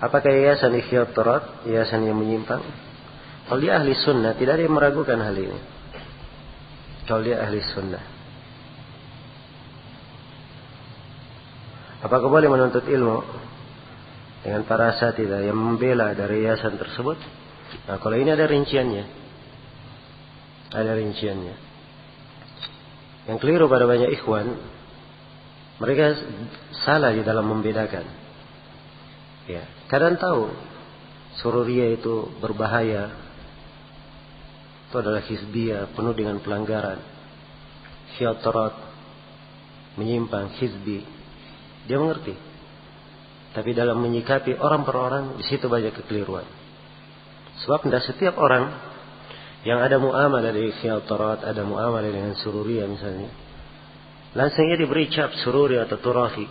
Apakah yayasan Ihya Tarat yayasan yang menyimpang? Kalau dia ahli sunnah, tidak ada yang meragukan hal ini. Kalau dia ahli sunnah. Apakah boleh menuntut ilmu dengan para asatidzah yang membela dari yayasan tersebut? Nah, kalau ini ada rinciannya. Ada rinciannya. Yang keliru pada banyak ikhwan, mereka salah di dalam membedakan. Ya, kadang tahu sururiyah itu berbahaya. Itu adalah hizbiyah, penuh dengan pelanggaran. Syaitanat, menyimpang, hizbi. Dia mengerti. Tapi dalam menyikapi orang per orang, di situ banyak kekeliruan. Sebab tidak setiap orang yang ada muamalah dari syaitanat, ada muamalah dengan sururiyah misalnya, langsung ia diberi cap sururi atau turafi.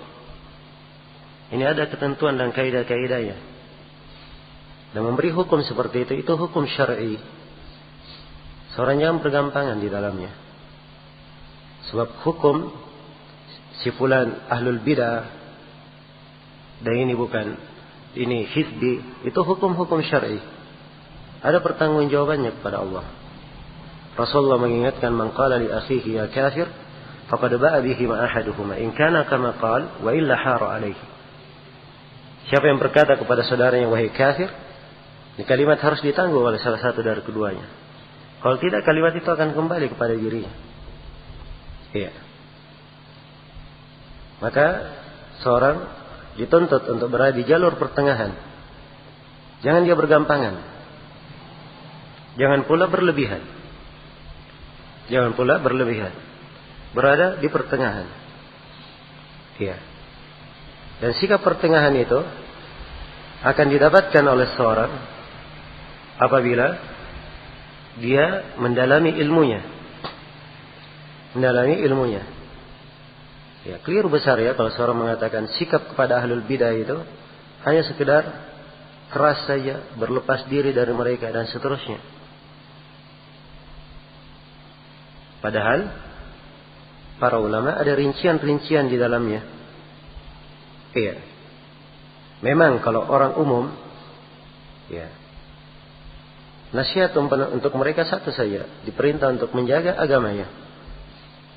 Ini ada ketentuan dan kaidah-kaidahnya. Dan memberi hukum seperti itu hukum syar'i. Seorang jangan bergampangan di dalamnya. Sebab hukum si fulan ahlul bidah dan ini bukan, ini hizbi, itu hukum-hukum syar'i. Ada pertanggungjawabannya kepada Allah. Rasulullah mengingatkan, man qala li akhihi ya kafir faqad ba'a bihi ma ahaduhuma in kana kama qala wa illa hara alaihi. Siapa yang berkata kepada saudaranya wahai kafir, ini kalimat harus ditangguh oleh salah satu dari keduanya. Kalau tidak, kalimat itu akan kembali kepada dirinya. Iya. Maka seorang dituntut untuk berada di jalur pertengahan. Jangan dia bergampangan. Jangan pula berlebihan. Jangan pula berlebihan. Berada di pertengahan. Iya. Dan sikap pertengahan itu akan didapatkan oleh seorang apabila dia mendalami ilmunya. Mendalami ilmunya. Ya, keliru besar ya kalau seorang mengatakan sikap kepada ahlul bidah itu hanya sekedar keras saja, berlepas diri dari mereka dan seterusnya. Padahal para ulama ada rincian-rincian di dalamnya. Iya. Memang kalau orang umum, ya, nasihat untuk mereka satu saja, diperintah untuk menjaga agamanya.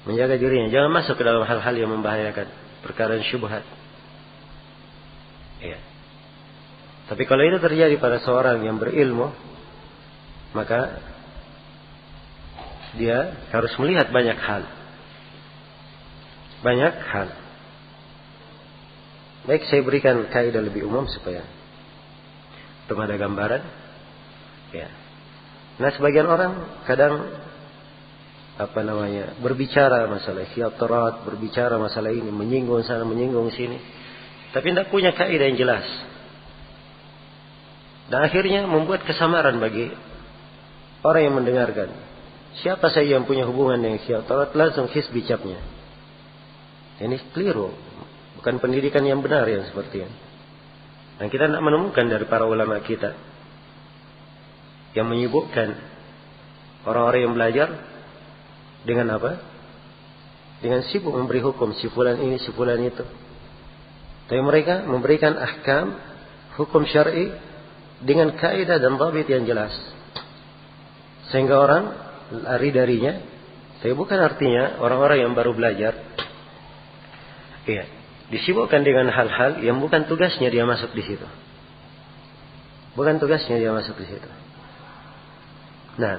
Menjaga dirinya, jangan masuk ke dalam hal-hal yang membahayakan, perkara syubhat. Ya. Tapi kalau itu terjadi pada seorang yang berilmu, maka dia harus melihat banyak hal. Banyak hal. Baik, saya berikan kaidah lebih umum supaya untuk ada gambaran. Ya. Nah, sebagian orang kadang berbicara masalah syaitanat, berbicara masalah ini, menyinggung sana, menyinggung sini, tapi tidak punya kaidah yang jelas. Dan akhirnya membuat kesamaran bagi orang yang mendengarkan. Siapa saja yang punya hubungan dengan syaitanat langsung hizbi capnya. Ini keliru. Bukan pendidikan yang benar yang seperti ini. Dan kita tidak menemukan dari para ulama kita yang menyibukkan orang-orang yang belajar dengan apa? Dengan sibuk memberi hukum si fulan ini, si fulan itu. Tapi mereka memberikan ahkam, hukum syar'i dengan kaidah dan dhabit yang jelas. Sehingga orang lari darinya. Tapi bukan artinya orang-orang yang baru belajar, iya, disibukkan dengan hal-hal yang bukan tugasnya dia masuk di situ. Bukan tugasnya dia masuk di situ. Nah,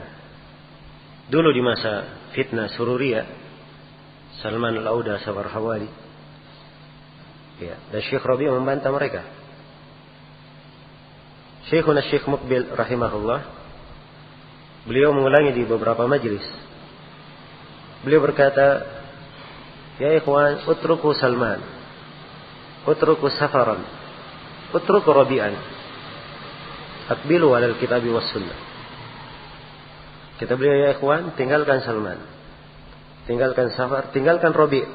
dulu di masa fitnah sururiyah, Salman al-Auda Sabar Hawali, ya, dan Syekh Rabi' membantah mereka. Syekhuna Syekh Muqbil rahimahullah, beliau mengulangi di beberapa majlis. Beliau berkata, ya ikhwan, utruku Salman, utruku Safaran, utruku Rabi'an, akbilu alal kitabi was sunnah. Kata beliau, ya ikhwan, tinggalkan Salman, tinggalkan Safar, tinggalkan Rabi'.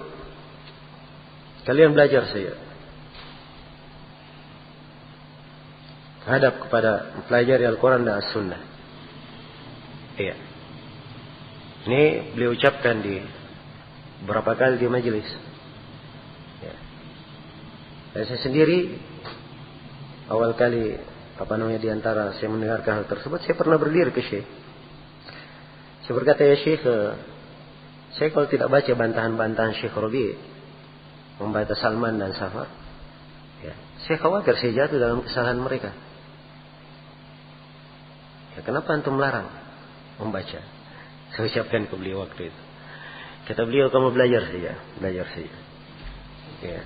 Kalian belajar saja. Hadap kepada pelajari Al-Quran dan As-Sunnah. Iya. Ini beliau ucapkan di beberapa kali di majelis. Ya. Dan saya sendiri awal kali di antara saya mendengarkan hal tersebut, saya pernah berdiri ke Syekh. Saya berkata, ya Syekh, saya kalau tidak baca bantahan-bantahan Syekh Rabi membantah Salman dan Safar, ya, saya khawatir saya jatuh dalam kesalahan mereka. Ya, kenapa antum melarang membaca? Saya ucapkan ke beliau waktu itu. Kata beliau, kamu belajar saja. Ya.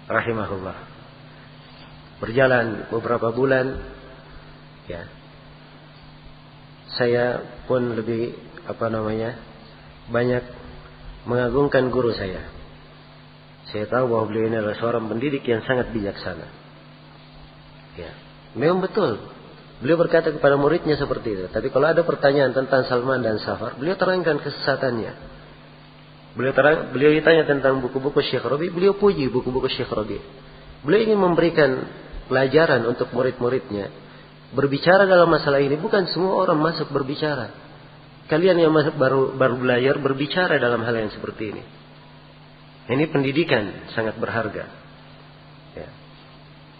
Rahimahullah. Berjalan beberapa bulan, ya, saya pun lebih banyak mengagungkan guru saya. Saya tahu bahwa beliau ini adalah seorang pendidik yang sangat bijaksana. Ya, memang betul. Beliau berkata kepada muridnya seperti itu. Tapi kalau ada pertanyaan tentang Salman dan Safar, beliau terangkan kesesatannya. Beliau ditanya tentang buku-buku Syekh Rabi, beliau puji buku-buku Syekh Rabi. Beliau ingin memberikan pelajaran untuk murid-muridnya. Berbicara dalam masalah ini, bukan semua orang masuk berbicara. Kalian yang masuk baru belajar berbicara dalam hal yang seperti ini. Ini pendidikan sangat berharga. Ya.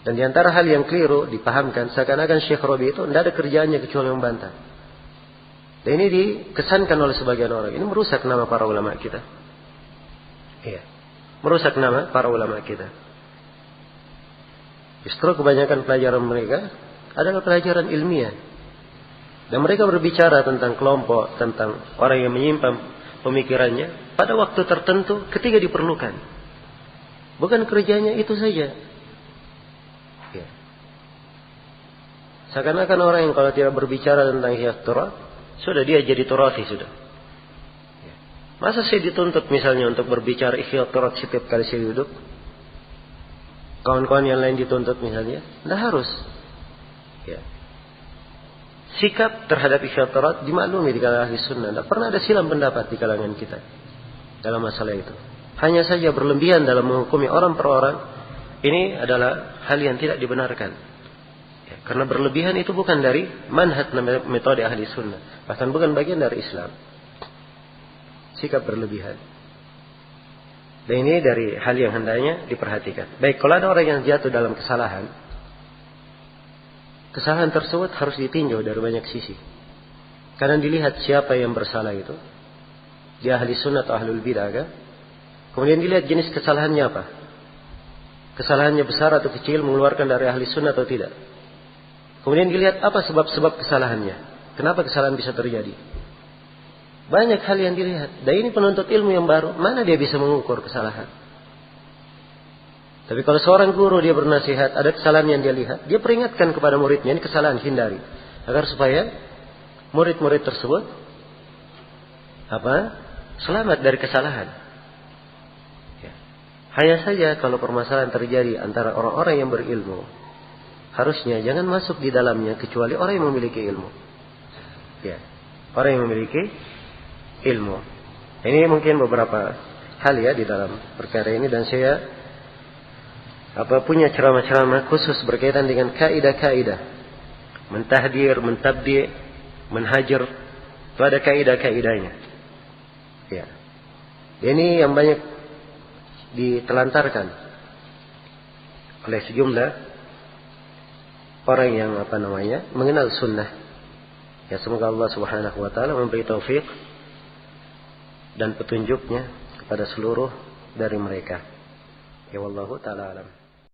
Dan di antara hal yang keliru dipahamkan, seakan-akan Syekh Rabi itu tidak ada kerjaannya kecuali membantah. Dan ini dikesankan oleh sebagian orang. Ini merusak nama para ulama kita. Iya. Merusak nama para ulama kita. Justru kebanyakan pelajaran mereka adalah pelajaran ilmiah. Dan mereka berbicara tentang kelompok, tentang orang yang menyimpan pemikirannya pada waktu tertentu ketika diperlukan. Bukan kerjanya itu saja. Ya. Seakan-akan orang yang kalau tidak berbicara tentang Ihya Turat, sudah dia jadi turafi sudah. Ya. Masa saya dituntut misalnya untuk berbicara Ihya Turat setiap kali saya duduk? Kawan-kawan yang lain dituntut misalnya? Tidak harus. Ya. Sikap terhadap Ihya Turat dimaklumi di kalangan ahli sunnah. Tidak pernah ada silang pendapat di kalangan kita dalam masalah itu. Hanya saja berlebihan dalam menghukumi orang per orang, ini adalah hal yang tidak dibenarkan. Ya, karena berlebihan itu bukan dari manhaj metode ahli sunnah. Bahkan bukan bagian dari Islam. Sikap berlebihan. Dan ini dari hal yang hendaknya diperhatikan. Baik, kalau ada orang yang jatuh dalam kesalahan, kesalahan tersebut harus ditinjau dari banyak sisi. Karena dilihat siapa yang bersalah itu. Dia ahli sunnah atau ahlul bid'ah kan? Kemudian dilihat jenis kesalahannya apa. Kesalahannya besar atau kecil, mengeluarkan dari ahli sunnah atau tidak. Kemudian dilihat apa sebab-sebab kesalahannya. Kenapa kesalahan bisa terjadi. Banyak hal yang dilihat. Dan ini penuntut ilmu yang baru. Mana dia bisa mengukur kesalahan. Tapi kalau seorang guru dia bernasihat, ada kesalahan yang dia lihat, dia peringatkan kepada muridnya, ini kesalahan, hindari. Agar supaya murid-murid tersebut selamat dari kesalahan. Ya. Hanya saja kalau permasalahan terjadi antara orang-orang yang berilmu, harusnya jangan masuk di dalamnya kecuali orang yang memiliki ilmu. Ya. Orang yang memiliki ilmu. Ini mungkin beberapa hal ya di dalam perkara ini, dan saya punya ceramah-ceramah khusus berkaitan dengan kaidah-kaidah mentahdir, mentabdi', menhajar. Itu ada kaidah-kaidahnya. Ya. Ini yang banyak ditelantarkan oleh sejumlah orang yang mengenal sunnah. Ya, semoga Allah Subhanahu wa taala memberi taufik dan petunjuknya kepada seluruh dari mereka. Ya wallahu taala alam.